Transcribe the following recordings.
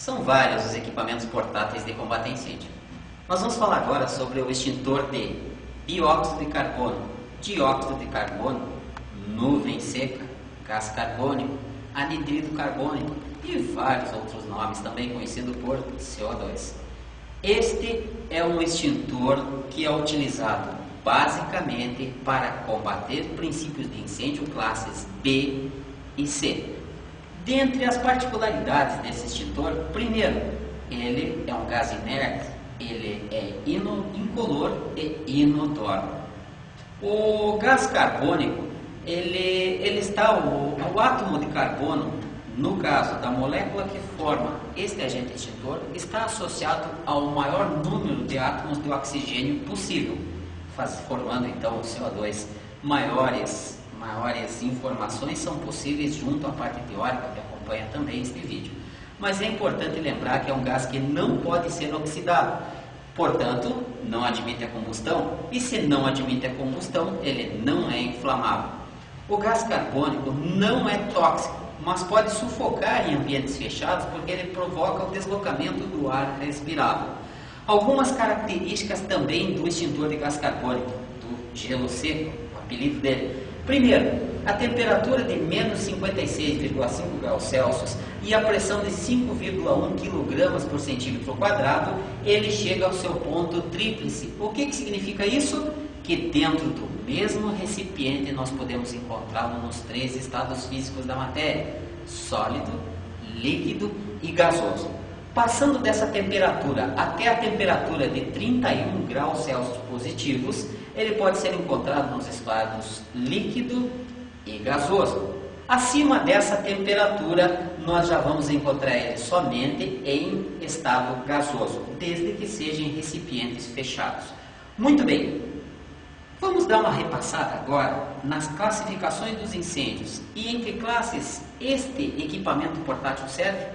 São vários os equipamentos portáteis de combate a incêndio. Nós vamos falar agora sobre o extintor de dióxido de carbono, dióxido de carbono, nuvem seca, gás carbônico, anidrido carbônico e vários outros nomes, também conhecido por CO2. Este é um extintor que é utilizado basicamente para combater princípios de incêndio classes B e C. Dentre as particularidades desse extintor, primeiro, ele é um gás inerte, ele é incolor e inodoro. O gás carbônico, o átomo de carbono, no caso da molécula que forma este agente extintor, está associado ao maior número de átomos de oxigênio possível, formando então o CO2. Maiores informações são possíveis junto à parte teórica que acompanha também este vídeo. Mas é importante lembrar que é um gás que não pode ser oxidado, portanto, não admite a combustão, e se não admite a combustão, ele não é inflamável. O gás carbônico não é tóxico, mas pode sufocar em ambientes fechados porque ele provoca o deslocamento do ar respirável. Algumas características também do extintor de gás carbônico, do gelo seco, o apelido dele. Primeiro, a temperatura de menos 56,5 graus Celsius e a pressão de 5,1 kg por centímetro quadrado, ele chega ao seu ponto tríplice. O que significa isso? Que dentro do mesmo recipiente nós podemos encontrá-lo nos três estados físicos da matéria: sólido, líquido e gasoso. Passando dessa temperatura até a temperatura de 31 graus Celsius positivos, ele pode ser encontrado nos estados líquido e gasoso. Acima dessa temperatura, nós já vamos encontrar ele somente em estado gasoso, desde que sejam em recipientes fechados. Muito bem, vamos dar uma repassada agora nas classificações dos incêndios e em que classes este equipamento portátil serve.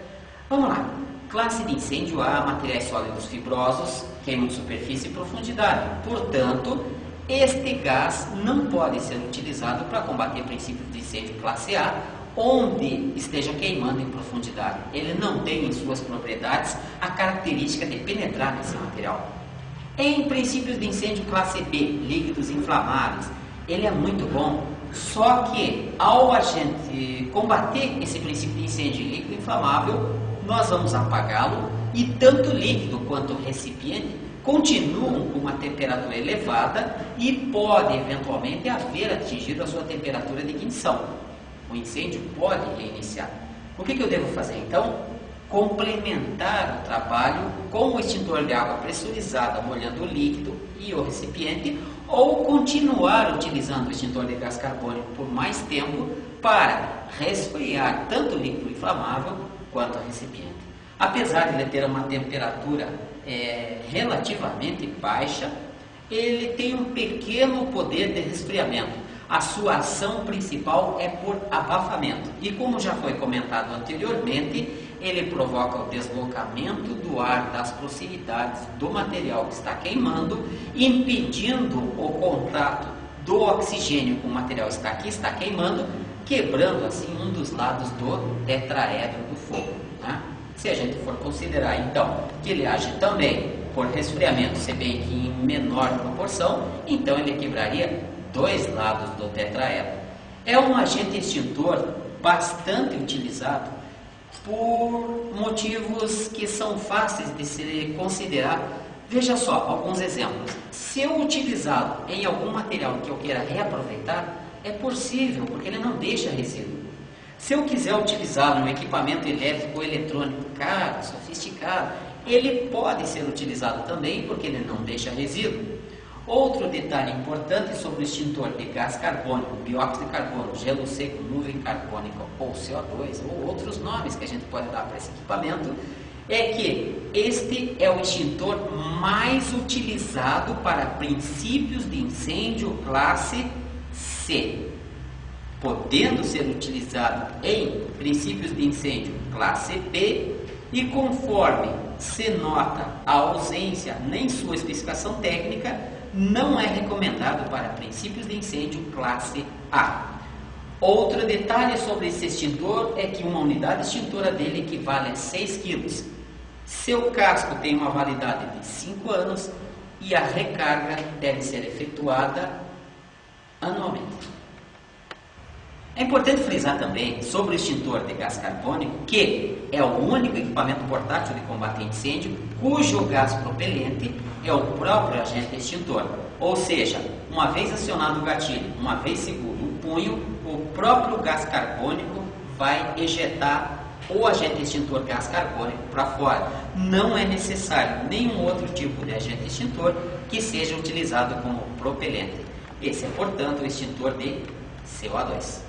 Vamos lá. Classe de incêndio A, materiais sólidos fibrosos, queimam de superfície e profundidade. Portanto, este gás não pode ser utilizado para combater princípios de incêndio classe A, onde esteja queimando em profundidade. Ele não tem em suas propriedades a característica de penetrar nesse material. Em princípios de incêndio classe B, líquidos inflamáveis, ele é muito bom, só que ao a gente combater esse princípio de incêndio líquido inflamável, nós vamos apagá-lo e tanto o líquido quanto o recipiente continuam com uma temperatura elevada e pode eventualmente haver atingido a sua temperatura de ignição. O incêndio pode reiniciar. O que eu devo fazer então? Complementar o trabalho com o extintor de água pressurizada molhando o líquido e o recipiente, ou continuar utilizando o extintor de gás carbônico por mais tempo para resfriar tanto o líquido inflamável quanto o recipiente. Apesar de ele ter uma temperatura relativamente baixa, ele tem um pequeno poder de resfriamento. A sua ação principal é por abafamento. E como já foi comentado anteriormente, ele provoca o deslocamento do ar das proximidades do material que está queimando, impedindo o contato do oxigênio com o material que está queimando, quebrando assim um dos lados do tetraedro do fogo. Né? Se a gente for considerar então que ele age também por resfriamento, se bem que em menor proporção, então ele quebraria dois lados do tetraedro. É um agente extintor bastante utilizado por motivos que são fáceis de se considerar. Veja só alguns exemplos. Se eu utilizá-lo em algum material que eu queira reaproveitar, é possível, porque ele não deixa resíduo. Se eu quiser utilizá-lo em um equipamento elétrico ou eletrônico caro, sofisticado, ele pode ser utilizado também, porque ele não deixa resíduo. Outro detalhe importante sobre o extintor de gás carbônico, dióxido de carbono, gelo seco, nuvem carbônica ou CO2, ou outros nomes que a gente pode dar para esse equipamento, é que este é o extintor mais utilizado para princípios de incêndio classe C, podendo ser utilizado em princípios de incêndio classe B, e conforme se nota a ausência nem sua especificação técnica, não é recomendado para princípios de incêndio classe A. Outro detalhe sobre esse extintor é que uma unidade extintora dele equivale a 6 kg. Seu casco tem uma validade de 5 anos e a recarga deve ser efetuada anualmente. É importante frisar também sobre o extintor de gás carbônico que é o único equipamento portátil de combate a incêndio cujo gás propelente é o próprio agente extintor. Ou seja, uma vez acionado o gatilho, uma vez seguro o punho, o próprio gás carbônico vai ejetar o agente extintor gás carbônico para fora. Não é necessário nenhum outro tipo de agente extintor que seja utilizado como propelente. Esse é, portanto, o extintor de CO2.